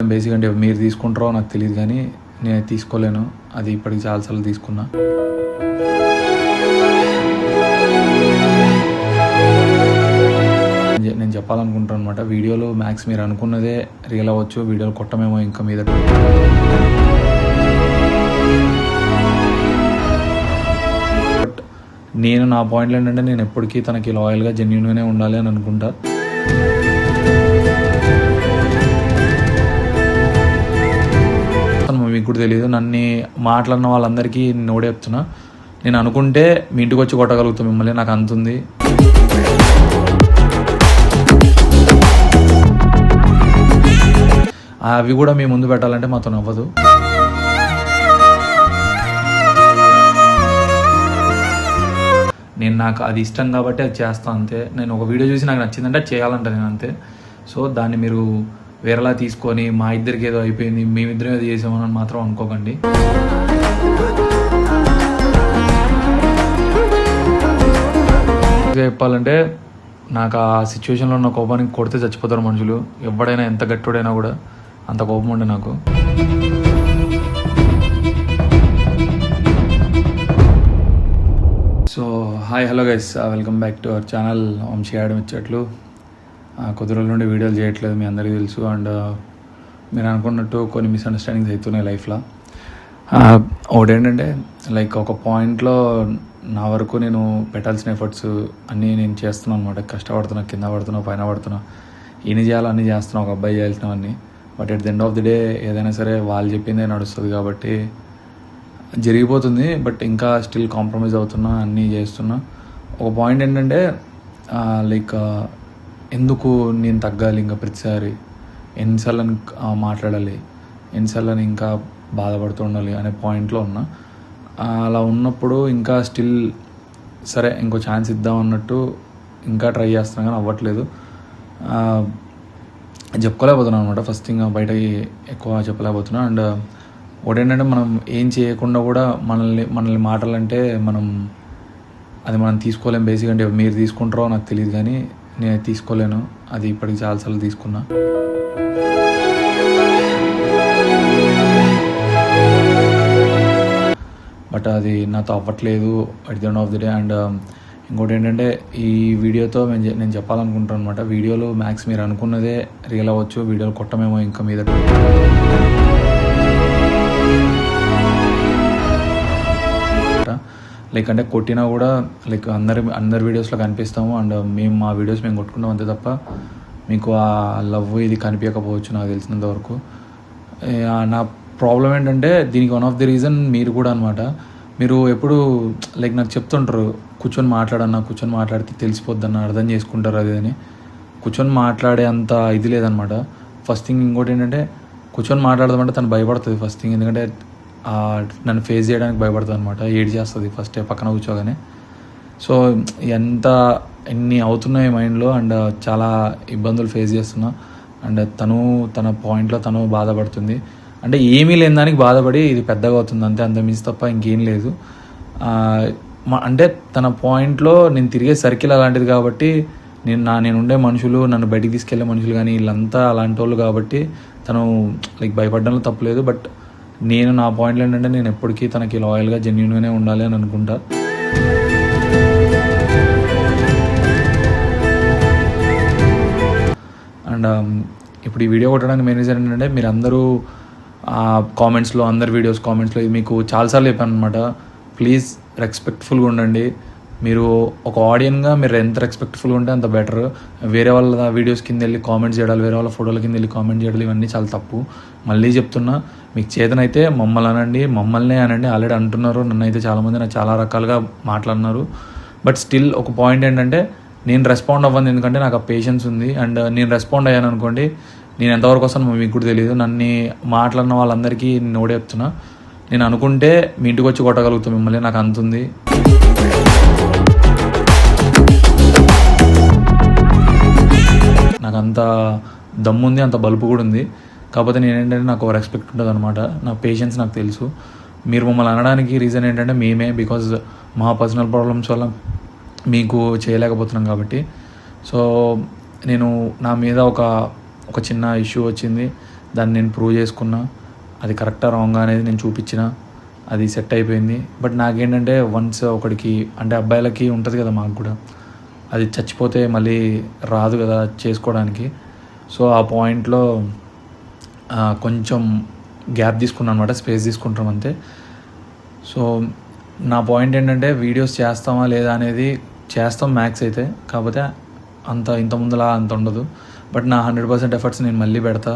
Basic అంటే మీరు తీసుకుంటారో నాకు తెలియదు కానీ నేను తీసుకోలేను. అది ఇప్పటికి చాలాసార్లు తీసుకున్నా. నేను చెప్పాలనుకుంటాను అనమాట, వీడియోలో మ్యాక్స్ మీరు అనుకున్నదే రియల్ అవ్వచ్చు, వీడియోలు కొట్టమేమో ఇంకా మీద. బట్ నేను నా పాయింట్లు ఏంటంటే నేను ఎప్పటికీ తనకి లాయల్గా జెన్యూన్గానే ఉండాలి అని అనుకుంటా. మీకు కూడా తెలియదు, నన్ను మాట్లాడిన వాళ్ళందరికీ నోడే చెప్తున్నా, నేను అనుకుంటే మీ ఇంటికి వచ్చి కొట్టగలుగుతాం మిమ్మల్ని, నాకు అంతుంది. అవి కూడా మీ ముందు పెట్టాలంటే మాతో అవ్వదు. నేను నాకు అది ఇష్టం కాబట్టి అది చేస్తాను అంతే. నేను ఒక వీడియో చూసి నాకు నచ్చిందంటే అది చేయాలంట నేను అంతే. సో దాన్ని మీరు వేరేలా తీసుకొని మా ఇద్దరికి ఏదో అయిపోయింది, మేమిద్దరం ఏదో చేసామని మాత్రం అనుకోకండి. చెప్పాలంటే నాకు ఆ సిచ్యువేషన్లో ఉన్న కోపానికి కొడితే చచ్చిపోతారు మనుషులు. ఎవడైనా ఎంత గట్టుడైనా కూడా అంత కోపం ఉండే నాకు. So hi hello guys, welcome back to our channel Vamsi యాడమ్ ఇచ్చట్లు. కొద్ది రోజుల నుండి వీడియోలు చేయట్లేదు, మీ అందరికీ తెలుసు. అండ్ మీరు అనుకున్నట్టు కొన్ని మిస్అండర్స్టాండింగ్స్ అవుతున్నాయి లైఫ్లో. ఒకటేంటంటే లైక్ ఒక పాయింట్లో నా వరకు నేను పెట్టాల్సిన ఎఫర్ట్స్ అన్నీ నేను చేస్తున్నాను అనమాట. కష్టపడుతున్నా, కింద పడుతున్నా, పైన పడుతున్నా, ఎన్ని చేయాలో అన్నీ చేస్తున్నా, ఒక అబ్బాయి చేయాల్సినవన్నీ. But at the end of the day ఏదైనా సరే వాళ్ళు చెప్పిందే నడుస్తుంది కాబట్టి జరిగిపోతుంది. బట్ ఇంకా స్టిల్ కాంప్రమైజ్ అవుతున్నా, అన్నీ చేస్తున్నా. ఒక పాయింట్ ఏంటంటే లైక్ ఎందుకు నేను తగ్గాలి ఇంకా ప్రతిసారి, ఎన్నిసార్లు మాట్లాడాలి, ఎన్నిసార్లు ఇంకా బాధపడుతూ ఉండాలి అనే పాయింట్లో ఉన్నా. అలా ఉన్నప్పుడు ఇంకా స్టిల్ సరే ఇంకో ఛాన్స్ ఇద్దాం అన్నట్టు ఇంకా ట్రై చేస్తున్నా కానీ అవ్వట్లేదు. చెప్పుకోలేకపోతున్నాను అనమాట. ఫస్ట్ థింగ్ బయటకి ఎక్కువ చెప్పలేకపోతున్నా. అండ్ ఒకటేంటంటే మనం ఏం చేయకుండా కూడా మనల్ని మాటలంటే మనం తీసుకోలేం. బేసిక్ అంటే మీరు తీసుకుంటారో నాకు తెలియదు కానీ నేను తీసుకోలేను. అది ఇప్పటికి చాలాసార్లు తీసుకున్నా. బట్ అది నాతో అవ్వట్లేదు at the end of the day. And ఇంకోటి ఏంటంటే ఈ వీడియోతో నేను చెప్పాలనుకుంటాను అనమాట, వీడియోలో మ్యాక్స్ మీరు అనుకున్నదే రియల్ అవ్వచ్చు, వీడియోలు కొట్టమేమో ఇంకా మీద. లైక్ అంటే కొట్టినా కూడా లైక్ అందరి వీడియోస్లో కనిపిస్తాము. అండ్ మేము మా వీడియోస్ మేము కొట్టుకుంటాం అంతే తప్ప మీకు ఆ లవ్ ఇది కనిపించకపోవచ్చు నాకు తెలిసినంత వరకు. నా ప్రాబ్లం ఏంటంటే దీనికి వన్ ఆఫ్ ది రీజన్ మీరు కూడా అనమాట. మీరు ఎప్పుడు లైక్ నాకు చెప్తుంటారు, కూర్చొని మాట్లాడితే తెలిసిపోద్దన్న, అర్థం చేసుకుంటారు అది అని. కూర్చొని మాట్లాడే అంత ఇది లేదనమాట ఫస్ట్ థింగ్. ఇంకోటి ఏంటంటే కూర్చొని మాట్లాడదామంటే తను భయపడుతుంది ఫస్ట్ థింగ్. ఎందుకంటే నన్ను ఫేస్ చేయడానికి భయపడుతుంది అనమాట, ఏడ్ చేస్తుంది ఫస్ట్ పక్కన కూర్చోగానే. సో ఎన్ని అవుతున్నాయి మైండ్లో. అండ్ చాలా ఇబ్బందులు ఫేస్ చేస్తున్నా. అండ్ తన పాయింట్లో తను బాధపడుతుంది. అంటే ఏమీ లేని దానికి బాధపడి ఇది పెద్దగా అవుతుంది అంతే, అంత మించి తప్ప ఇంకేం లేదు. అంటే తన పాయింట్లో నేను తిరిగే సర్కిల్ అలాంటిది కాబట్టి నేను ఉండే మనుషులు, నన్ను బయటికి తీసుకెళ్లే మనుషులు కానీ వీళ్ళంతా అలాంటి వాళ్ళు కాబట్టి తను లైక్ భయపడడంలో తప్పలేదు. బట్ నేను నా పాయింట్లు ఏంటంటే నేను ఎప్పటికీ తనకి లాయల్గా జెన్యూన్గానే ఉండాలి అని అనుకుంటా. అండ్ ఇప్పుడు ఈ వీడియో కొట్టడానికి మెయిన్ రీజన్ ఏంటంటే మీరు అందరూ కామెంట్స్లో, అందరి వీడియోస్ కామెంట్స్లో ఇది మీకు చాలాసార్లు చెప్పాను అనమాట, ప్లీజ్ రెస్పెక్ట్ఫుల్గా ఉండండి. మీరు ఒక ఆడియన్గా మీరు ఎంత రెస్పెక్ట్ఫుల్గా ఉంటే అంత బెటర్. వేరే వాళ్ళ వీడియోస్ కింద వెళ్ళి కామెంట్స్ చేయడాలి, వేరే వాళ్ళ ఫోటోల కింద వెళ్ళి కామెంట్ చేయడాలి, ఇవన్నీ చాలా తప్పు. మళ్ళీ చెప్తున్నా, మీకు చేతనైతే మమ్మల్నే అనండి. ఆల్రెడీ అంటున్నారు, నన్ను అయితే చాలామంది నాకు చాలా రకాలుగా మాట్లాడినారు. బట్ స్టిల్ ఒక పాయింట్ ఏంటంటే నేను రెస్పాండ్ అవ్వను, ఎందుకంటే నాకు ఆ పేషెన్స్ ఉంది. అండ్ నేను రెస్పాండ్ అయ్యాను అనుకోండి, నేను ఎంతవరకు వస్తాను మీకు కూడా తెలియదు. నన్ను మాట్లాడిన వాళ్ళందరికీ నోడే చెప్తున్నా, నేను అనుకుంటే మీ ఇంటికి వచ్చి కొట్టగలుగుతాం మిమ్మల్ని, నాకు అంతుంది. నాకు అంత దమ్ముంది, అంత బలుపు కూడా ఉంది. కాకపోతే నేనేంటంటే నాకు రెస్పెక్ట్ ఉంటుంది అనమాట, నా పేషెన్స్ నాకు తెలుసు. మీరు మమ్మల్ని అనడానికి రీజన్ ఏంటంటే మేమే, బికాజ్ మా పర్సనల్ ప్రాబ్లమ్స్ వల్ల మీకు చేయలేకపోతున్నాం కాబట్టి. సో నేను నా మీద ఒక చిన్న ఇష్యూ వచ్చింది, దాన్ని నేను ప్రూవ్ చేసుకున్నా, అది కరెక్టా రాంగా అనేది నేను చూపించిన, అది సెట్ అయిపోయింది. బట్ నాకేంటంటే వన్స్ ఒకడికి అంటే అబ్బాయిలకి ఉంటుంది కదా, మాకు కూడా అది చచ్చిపోతే మళ్ళీ రాదు కదా చేసుకోవడానికి. సో ఆ పాయింట్లో కొంచెం గ్యాప్ తీసుకున్నాను అనమాట, స్పేస్ తీసుకుంటాం అంతే. సో నా పాయింట్ ఏంటంటే వీడియోస్ చేస్తామా లేదా అనేది చేస్తాం మ్యాక్స్ అయితే, కాకపోతే ఇంత ముందులా అంత ఉండదు. బట్ నా 100% ఎఫర్ట్స్ నేను మళ్ళీ పెడతా,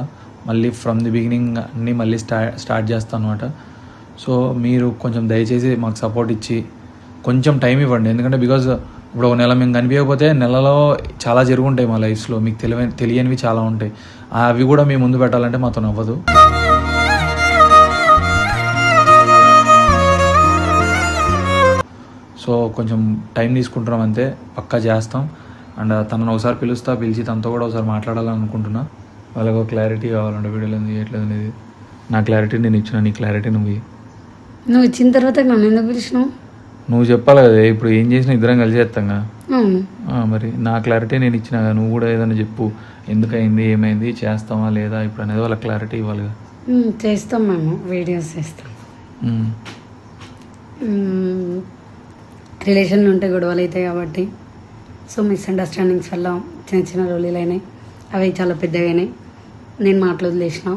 మళ్ళీ ఫ్రమ్ ది బిగినింగ్ అన్నీ మళ్ళీ స్టార్ట్ చేస్తాను అనమాట. సో మీరు కొంచెం దయచేసి మాకు సపోర్ట్ ఇచ్చి కొంచెం టైం ఇవ్వండి. ఎందుకంటే బికాజ్ ఇప్పుడు ఒక నెల మేము కనిపించకపోతే నెలలో చాలా జరుగుంటాయి మా లైఫ్స్లో, మీకు తెలియనివి చాలా ఉంటాయి. అవి కూడా మీ ముందు పెట్టాలంటే మాతో అవ్వదు. సో కొంచెం టైం తీసుకుంటున్నాం అంతే, పక్కా చేస్తాం. అండ్ తనను ఒకసారి పిలిచి తనతో కూడా ఒకసారి మాట్లాడాలని అనుకుంటున్నా. వాళ్ళకు క్లారిటీ కావాలంటే వీడియోలో ఎందుకు చేయట్లేదు అనేది. నా క్లారిటీ నేను ఇచ్చిన, నీ క్లారిటీ నువ్వు ఇచ్చిన తర్వాత నన్ను ఎందుకు పిలిచినావు? నువ్వు చెప్పాలి కదా, ఇప్పుడు ఏం చేసినా ఇద్దరం కలిసి చేస్తాంగా. మరి నా క్లారిటీ నేను ఇచ్చిన, నువ్వు కూడా ఏదైనా చెప్పు, ఎందుకయింది, ఏమైంది, చేస్తామా లేదా ఇప్పుడు అనేది వాళ్ళ క్లారిటీ ఇవ్వాలిగా. చేస్తాం, మేము వీడియోస్ చేస్తాం. రిలేషన్లు ఉంటే గొడవలు అవుతాయి కాబట్టి, సో మిస్అండర్స్టాండింగ్స్ వల్ల చిన్న చిన్న రోలీలు అయినాయి, అవి చాలా పెద్దగా అయినాయి. నేను మాటలు వదిలేసిన,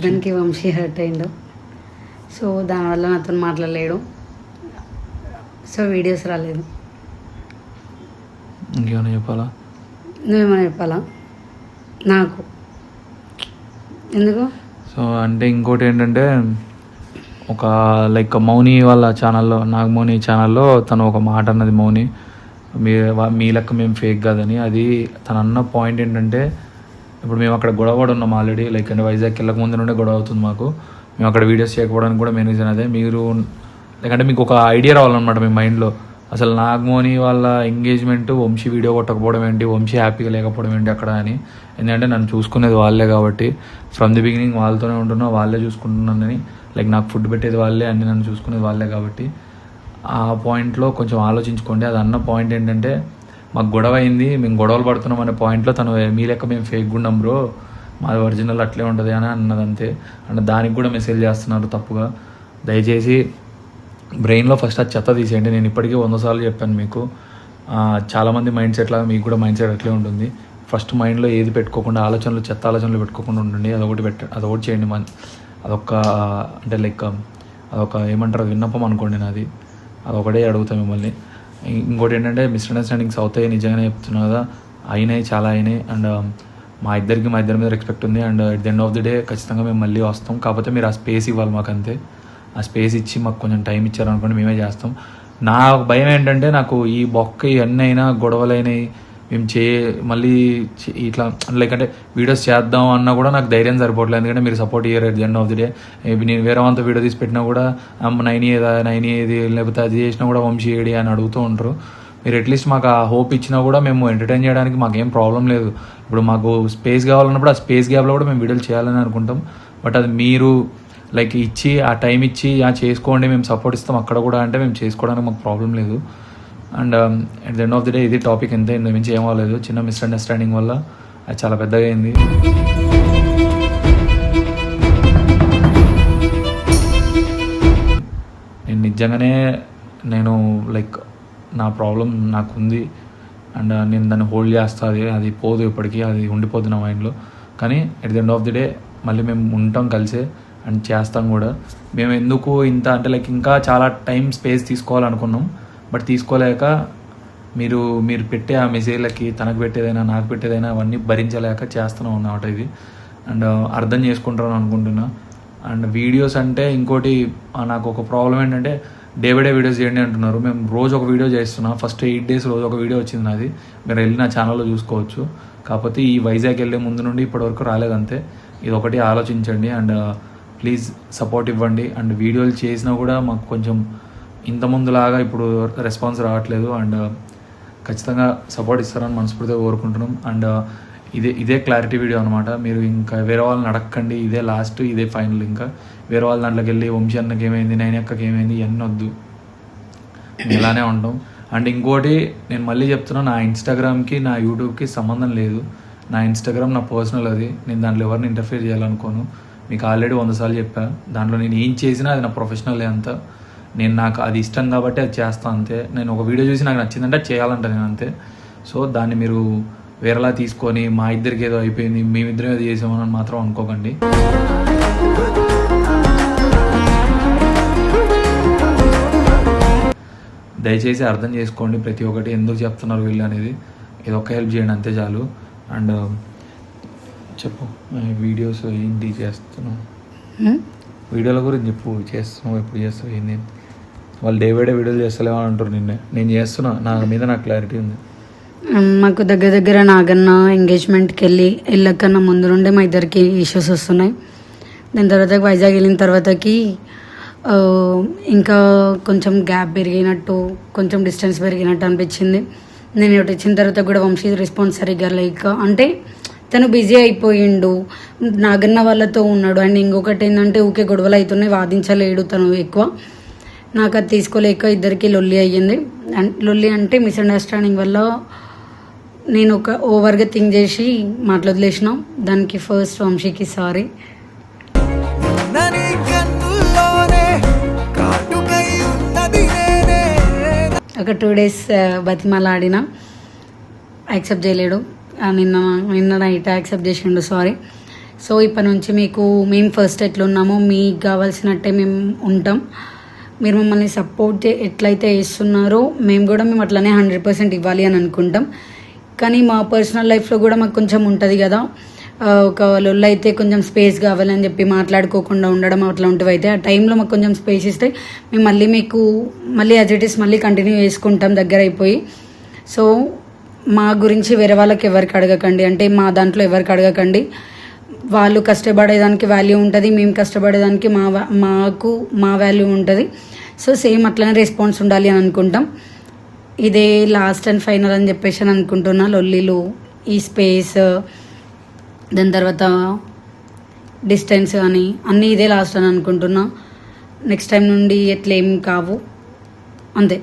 దానికి వంశీ హర్ట్ అయ్యిండు. సో దానివల్ల నాతో మాట్లాడలేడు, సో వీడియోస్ రాలేదు. ఇంకేమైనా చెప్పాలా? నువ్వేమైనా చెప్పాలా నాకు? ఎందుకు? సో అంటే ఇంకోటి ఏంటంటే, ఒక లైక్ మౌని వాళ్ళ ఛానల్లో, నాగమౌని ఛానల్లో తను ఒక మాట అన్నది, మౌని మీ లెక్క మేము ఫేక్ కాదని. అది తను అన్న పాయింట్ ఏంటంటే, ఇప్పుడు మేము అక్కడ గొడవ ఉన్నాం ఆల్రెడీ, లైక్ అంటే వైజాగ్కి వెళ్ళక ముందు నుండే గొడవ అవుతుంది మాకు. మేము అక్కడ వీడియోస్ చేయకపోవడానికి కూడా మెయిన్ రీజన్ అదే. మీరు లైక్ అంటే మీకు ఒక ఐడియా రావాలన్నమాట మీ మైండ్లో, అసలు నాగమౌని వాళ్ళ ఎంగేజ్మెంట్ వంశీ వీడియో కొట్టకపోవడం ఏంటి, వంశీ హ్యాపీగా లేకపోవడం ఏంటి అక్కడ అని. ఎందుకంటే నన్ను చూసుకునేది వాళ్ళే కాబట్టి, ఫ్రమ్ ది బిగినింగ్ వాళ్ళతోనే ఉంటున్నా, వాళ్ళే చూసుకుంటున్నానని. లైక్ నాకు ఫుడ్ పెట్టేది వాళ్ళే, అన్ని నన్ను చూసుకునేది వాళ్ళే కాబట్టి ఆ పాయింట్లో కొంచెం ఆలోచించుకోండి. అది అన్న పాయింట్ ఏంటంటే, మాకు గొడవ అయింది, మేము గొడవలు పడుతున్నాం అనే పాయింట్లో తను మీ లెక్క మేము ఫేక్ గుండం బ్రో, మాది ఒరిజినల్ అట్లే ఉంటుంది అని అన్నదంతే. అండ్ దానికి కూడా మెసేజ్ చేస్తున్నారు తప్పుగా. దయచేసి బ్రెయిన్లో ఫస్ట్ అది చెత్త తీసేయండి. నేను ఇప్పటికీ 100 సార్లు చెప్పాను మీకు. చాలామంది మైండ్ సెట్ లాగా మీకు కూడా మైండ్ సెట్ అట్లే ఉంటుంది. ఫస్ట్ మైండ్లో ఏది పెట్టుకోకుండా, చెత్త ఆలోచనలు పెట్టుకోకుండా ఉండండి. అదొకటి చేయండి. అదొక అంటే లైక్ అదొక ఏమంటారు, విన్నపం అనుకోండి నాది. అదొకటే అడుగుతాం మిమ్మల్ని. ఇంకోటి ఏంటంటే, మిస్అండర్స్టాండింగ్స్ అవుతాయి, నిజంగానే చెప్తున్నా కదా, అయినాయి, చాలా అయినాయి. అండ్ మా ఇద్దరి మీద రెస్పెక్ట్ ఉంది. And at the end of the day ఖచ్చితంగా మేము మళ్ళీ వస్తాం. కాకపోతే మీరు ఆ స్పేస్ ఇవ్వాలి మాకు అంతే. ఆ స్పేస్ ఇచ్చి మాకు కొంచెం టైం ఇచ్చారనుకోండి, మేమే చేస్తాం. నా భయం ఏంటంటే, నాకు ఈ బొక్క ఇవన్నీ అయినా గొడవలైనాయి, మేము మళ్ళీ ఇట్లా లైక్ అంటే వీడియోస్ చేద్దాం అన్నా కూడా నాకు ధైర్యం సరిపోవట్లేదు. ఎందుకంటే మీరు సపోర్ట్ ఇయ్యరు. At the end of the day నేను వేరే వాళ్ళతో వీడియో తీసి పెట్టినా కూడా నైన్ ఏది లేకపోతే అది చేసినా కూడా వంశీ ఏడి అని అడుగుతూ ఉంటారు. మీరు అట్లీస్ట్ మాకు ఆ హోప్ ఇచ్చినా కూడా మేము ఎంటర్టైన్ చేయడానికి మాకేం ప్రాబ్లం లేదు. ఇప్పుడు మాకు స్పేస్ కావాలన్నప్పుడు ఆ స్పేస్ గ్యాప్లో కూడా మేము వీడియోలు చేయాలని అనుకుంటాం. బట్ అది మీరు లైక్ ఇచ్చి ఆ టైం ఇచ్చి చేసుకోండి, మేము సపోర్ట్ ఇస్తాం అక్కడ కూడా అంటే మేము చేసుకోవడానికి మాకు ప్రాబ్లం లేదు. And at the end of the day ఇది టాపిక్ ఎంత మించి ఏం అవ్వలేదు. చిన్న మిస్అండర్స్టాండింగ్ వల్ల అది చాలా పెద్దగా అయింది. నేను నిజంగానే లైక్ నా ప్రాబ్లం నాకుంది అండ్ నేను దాన్ని హోల్డ్ చేస్తా. అది పోదు, ఇప్పటికీ అది ఉండిపోద్ది నా మైండ్లో. కానీ at the end of the day మళ్ళీ మేము ఉంటాం కలిసే అండ్ చేస్తాం కూడా. మేము ఎందుకు ఇంత అంటే లైక్ ఇంకా చాలా టైం స్పేస్ తీసుకోవాలనుకున్నాం, బట్ తీసుకోలేక మీరు పెట్టే ఆ మెసేజ్లకి తనకు పెట్టేదైనా నాకు పెట్టేదైనా అవన్నీ భరించలేక చేస్తున్నాం అన్నమాట ఇది. అండ్ అర్థం చేసుకుంటారని అనుకుంటున్నా. అండ్ వీడియోస్ అంటే ఇంకోటి నాకు ఒక ప్రాబ్లం ఏంటంటే, డే బై డే వీడియోస్ చేయండి అంటున్నారు. మేము రోజు ఒక వీడియో చేస్తున్నాం. ఫస్ట్ 8 days రోజు ఒక వీడియో వచ్చింది నాది. మీరు వెళ్ళి నా ఛానల్లో చూసుకోవచ్చు. కాకపోతే ఈ వైజాగ్ వెళ్ళే ముందు నుండి ఇప్పటివరకు రాలేదంతే. ఇది ఒకటి ఆలోచించండి అండ్ ప్లీజ్ సపోర్ట్ ఇవ్వండి. అండ్ వీడియోలు చేసినా కూడా మాకు కొంచెం ఇంతకుముందులాగా ఇప్పుడు రెస్పాన్స్ రావట్లేదు. అండ్ ఖచ్చితంగా సపోర్ట్ ఇస్తారని మనస్ఫూర్తిగా కోరుకుంటున్నాం. అండ్ ఇదే క్లారిటీ వీడియో అనమాట. మీరు ఇంకా వేరే వాళ్ళని అడగండి, ఇదే లాస్ట్, ఇదే ఫైనల్. ఇంకా వేరే వాళ్ళ దాంట్లోకి వెళ్ళి వంశీ అన్నకి ఏమైంది, నైన్ అక్కకి ఏమైంది ఇవన్నీ వద్దు, ఇలానే ఉంటాం. అండ్ ఇంకోటి నేను మళ్ళీ చెప్తున్నా, నా ఇన్స్టాగ్రామ్కి నా యూట్యూబ్కి సంబంధం లేదు. నా ఇన్స్టాగ్రామ్ నా పర్సనల్, అది నేను దాంట్లో ఎవరిని ఇంటర్ఫియర్ చేయాలనుకోను. మీకు ఆల్రెడీ 100 సార్లు చెప్పా. దాంట్లో నేను ఏం చేసినా అది నా ప్రొఫెషనల్ అంతా. నేను నాకు అది ఇష్టం కాబట్టి అది చేస్తాను అంతే. నేను ఒక వీడియో చూసి నాకు నచ్చిందంటే అది చేయాలంట నేను అంతే. సో దాన్ని మీరు వేరేలా తీసుకొని మా ఇద్దరికి ఏదో అయిపోయింది, మేమిద్దరం ఏదో చేసామని మాత్రం అనుకోకండి. దయచేసి అర్థం చేసుకోండి ప్రతి ఒక్కటి ఎందుకు చెప్తున్నారు వీళ్ళు అనేది. ఇది ఒక్క హెల్ప్ చేయండి అంతే చాలు. అండ్ చెప్పు, వీడియోస్ ఏంటి చేస్తున్నావు, వీడియోల గురించి చెప్పు. చేస్తున్నావు, ఎప్పుడు చేస్తావు, ఏంది? వాళ్ళు డే బై డే వీడియోలు చేస్తలేమో అని అంటారు. నేను చేస్తున్నా, నా మీద నాకు క్లారిటీ ఉంది. మాకు దగ్గర నాగన్న ఎంగేజ్మెంట్కి వెళ్ళకన్నా ముందు నుండే మా ఇద్దరికి ఇష్యూస్ వస్తున్నాయి. దాని తర్వాత వైజాగ్ వెళ్ళిన తర్వాతకి ఇంకా కొంచెం గ్యాప్ పెరిగినట్టు, కొంచెం డిస్టెన్స్ పెరిగినట్టు అనిపించింది. నేను ఇటు వచ్చిన తర్వాత కూడా వంశీ రెస్పాన్స్ సరిగ్గా లేక, అంటే తను బిజీ అయిపోయిండు, నాగన్న వాళ్ళతో ఉన్నాడు. అండ్ ఇంకొకటి ఏంటంటే ఊకే గొడవలు అవుతున్నాయి, వాదించలేడు తను ఎక్కువ. నాకు అది తీసుకోలేక ఇద్దరికి లొల్లి అయ్యింది. లొల్లి అంటే మిస్అండర్స్టాండింగ్ వల్ల నేను ఒక ఓవర్గా థింక్ చేసి మాట్లాడలేసిన. దానికి ఫస్ట్ వంశీకి సారీ. ఒక 2 days బతిమలాడిన, యాక్సెప్ట్ చేయలేడు. నిన్న నైట్ యాక్సెప్ట్ చేసిండు, సారీ. సో ఇప్పటి నుంచి మేము ఫస్ట్ ఎట్లున్నామో మీకు కావాల్సినట్టే మేము ఉంటాం. మీరు మమ్మల్ని సపోర్ట్ ఎట్లయితే చేస్తున్నారో మేము కూడా అట్లనే 100% ఇవ్వాలి అని అనుకుంటాం. కానీ మా పర్సనల్ లైఫ్లో కూడా మాకు కొంచెం ఉంటుంది కదా, ఒక లొల్లు అయితే కొంచెం స్పేస్ కావాలని చెప్పి మాట్లాడుకోకుండా ఉండడం అట్లాంటివి అయితే ఆ టైంలో మాకు కొంచెం స్పేస్ ఇస్తే మేము మళ్ళీ యాజ్ ఇట్ ఈస్ మళ్ళీ కంటిన్యూ చేసుకుంటాం దగ్గర అయిపోయి. సో మా గురించి వేరే వాళ్ళకి ఎవరికి అడగకండి, అంటే మా దాంట్లో ఎవరికి అడగకండి. వాళ్ళు కష్టపడేదానికి వాల్యూ ఉంటుంది, మేము కష్టపడేదానికి మా వాల్యూ ఉంటుంది. సో సేమ్ అట్లనే రెస్పాన్స్ ఉండాలి అని అనుకుంటాం. ఇదే లాస్ట్ అండ్ ఫైనల్ అని చెప్పేసి అని అనుకుంటున్నా. లొల్లీలు, ఈ స్పేస్, దాని తర్వాత డిస్టెన్స్ కానీ అన్నీ ఇదే లాస్ట్ అని అనుకుంటున్నా. నెక్స్ట్ టైం నుండి ఎట్లేం కావు, అంతే.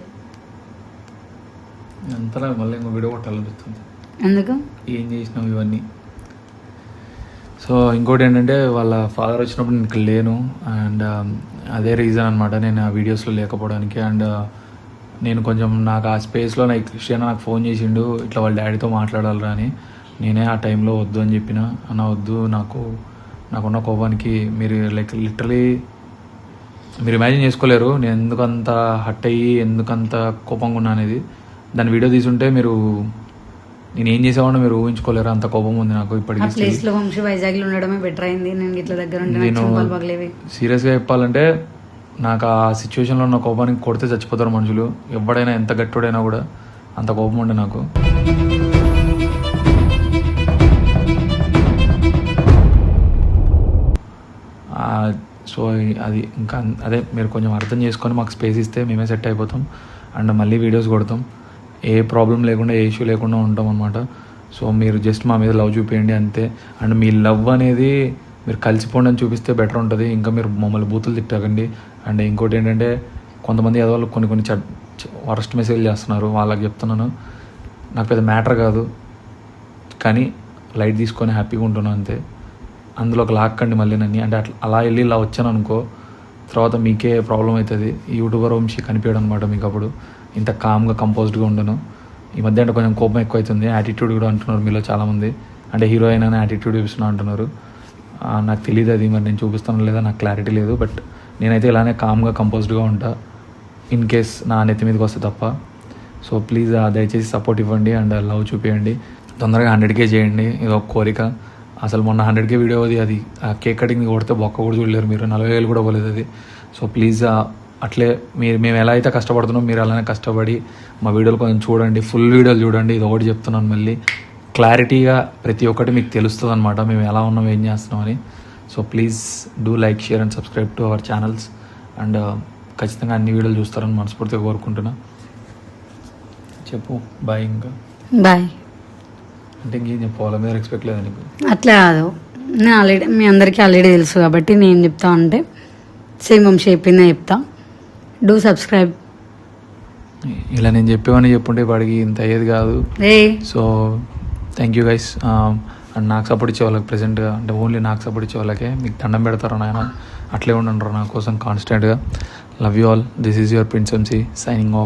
అంతలా మళ్ళీ ఇంకో వీడియో కొట్టాలనిపిస్తుంది. ఎందుకు ఏం చేసినావు ఇవన్నీ. సో ఇంకోటి ఏంటంటే వాళ్ళ ఫాదర్ వచ్చినప్పుడు నేను ఇక్కడ లేను. అండ్ అదే రీజన్ అనమాట నేను ఆ వీడియోస్లో లేకపోవడానికి. అండ్ నేను కొంచెం నాకు ఆ స్పేస్లో క్రిస్టియన్ నాకు ఫోన్ చేసిండు, ఇట్లా వాళ్ళ డాడీతో మాట్లాడాలరా అని. నేనే ఆ టైంలో వద్దు అని చెప్పిన. అన్న వద్దు, నాకున్న కోపానికి మీరు లిటరలీ మీరు ఇమాజిన్ చేసుకోలేరు నేను ఎందుకంత హట్ అయ్యి ఎందుకంత కోపంగా ఉన్నా అనేది. దాని వీడియో తీసుంటే మీరు నేను ఏం చేసేవాడిని మీరు ఊహించుకోలేరు, అంత కోపం ఉంది నాకు ఇప్పటికీ. నేను సీరియస్గా చెప్పాలంటే నాకు ఆ సిచ్యువేషన్లో ఉన్న కోపానికి కొడితే చచ్చిపోతారు మనుషులు. ఎవడైనా ఎంత గట్టుడైనా కూడా అంత కోపం ఉండే నాకు. సో అది ఇంకా అదే మీరు కొంచెం అర్థం చేసుకొని మాకు స్పేస్ ఇస్తే మేమే సెట్ అయిపోతాం. అండ్ మళ్ళీ వీడియోస్ కొడతాం, ఏ ప్రాబ్లం లేకుండా ఏ ఇష్యూ లేకుండా ఉంటాం అనమాట. సో మీరు జస్ట్ మా మీద లవ్ చూపించండి అంతే. అండ్ మీ లవ్ అనేది మీరు కలిసిపోండి అని చూపిస్తే బెటర్ ఉంటుంది. ఇంకా మీరు మమ్మల్ని బూతులు తిట్టకండి. అండ్ ఇంకోటి ఏంటంటే కొంతమంది ఎదవాళ్ళు కొన్ని వరస్ట్ మెసేజ్ చేస్తున్నారు, వాళ్ళకి చెప్తున్నాను నాకు పెద్ద మ్యాటర్ కాదు, కానీ లైట్ తీసుకొని హ్యాపీగా ఉంటున్నాను అంతే. అందులోకి లాక్కండి మళ్ళీ నన్ను. అంటే అలా వెళ్ళి ఇలా వచ్చాను అనుకో, తర్వాత మీకే ప్రాబ్లం అవుతుంది. యూట్యూబర్ వంశీ కనిపించడం అనమాట మీకు. అప్పుడు ఇంత కామ్గా కంపోజ్డ్గా ఉండను. ఈ మధ్య అంటే కొంచెం కోపం ఎక్కువ అవుతుంది, యాటిట్యూడ్ కూడా అంటున్నారు మీలో చాలామంది. అంటే హీరోయిన్ అని యాటిట్యూడ్ చూపిస్తున్నా అంటున్నారు. నాకు తెలియదు అది మరి నేను చూపిస్తాను లేదా నాకు క్లారిటీ లేదు. బట్ నేనైతే ఇలానే కామ్గా కంపోజ్డ్గా ఉంటా, ఇన్ కేస్ నా నెత్తి మీదకి వస్తే తప్ప. సో ప్లీజ్ దయచేసి సపోర్ట్ ఇవ్వండి అండ్ లవ్ చూపించండి. తొందరగా 100K చేయండి, ఇది ఒక కోరిక. అసలు మొన్న 100K వీడియో అది ఆ కేక్ కటింగ్ కొడితే బొక్క కూడా చూడలేరు మీరు, 40,000 కూడా పోలేదు అది. సో ప్లీజ్ అట్లే మేము ఎలా అయితే కష్టపడుతున్నాం మీరు అలానే కష్టపడి మా వీడియోలు కొంచెం చూడండి, ఫుల్ వీడియోలు చూడండి. ఇది ఒకటి చెప్తున్నాను మళ్ళీ, క్లారిటీగా ప్రతి ఒక్కటి మీకు తెలుస్తుంది అనమాట మేము ఎలా ఉన్నాం ఏం చేస్తున్నాం అని. So please do like, share and subscribe to our channels. And ఖచ్చితంగా అన్ని వీడియోలు చూస్తారని మనస్ఫూర్తిగా కోరుకుంటున్నా. చెప్పు బాయ్. ఇంకా బాయ్ అంటే ఇంకేం చెప్పాలి, మీరు ఎక్స్పెక్ట్ లేదు నీకు. అట్లా కాదు, నేను ఆల్రెడీ మీ అందరికీ ఆల్రెడీ తెలుసు కాబట్టి నేను చెప్తా అంటే సేమ్ వంశీ చెప్పిందే చెప్తా. Do subscribe. ఇలా నేను చెప్పేవని చెప్పుంటే వాడికి ఇంత అయ్యేది కాదు. So thank you guys. And నాకు సపోర్ట్ ఇచ్చే వాళ్ళకి ప్రెజెంట్గా అంటే ఓన్లీ నాకు సపోర్ట్ ఇచ్చే వాళ్ళకే మీకు దండం పెడతారు నాయన. అట్లే ఉండండి నా కోసం కాన్స్టెంట్గా. Love you all. This is your prince MC signing off.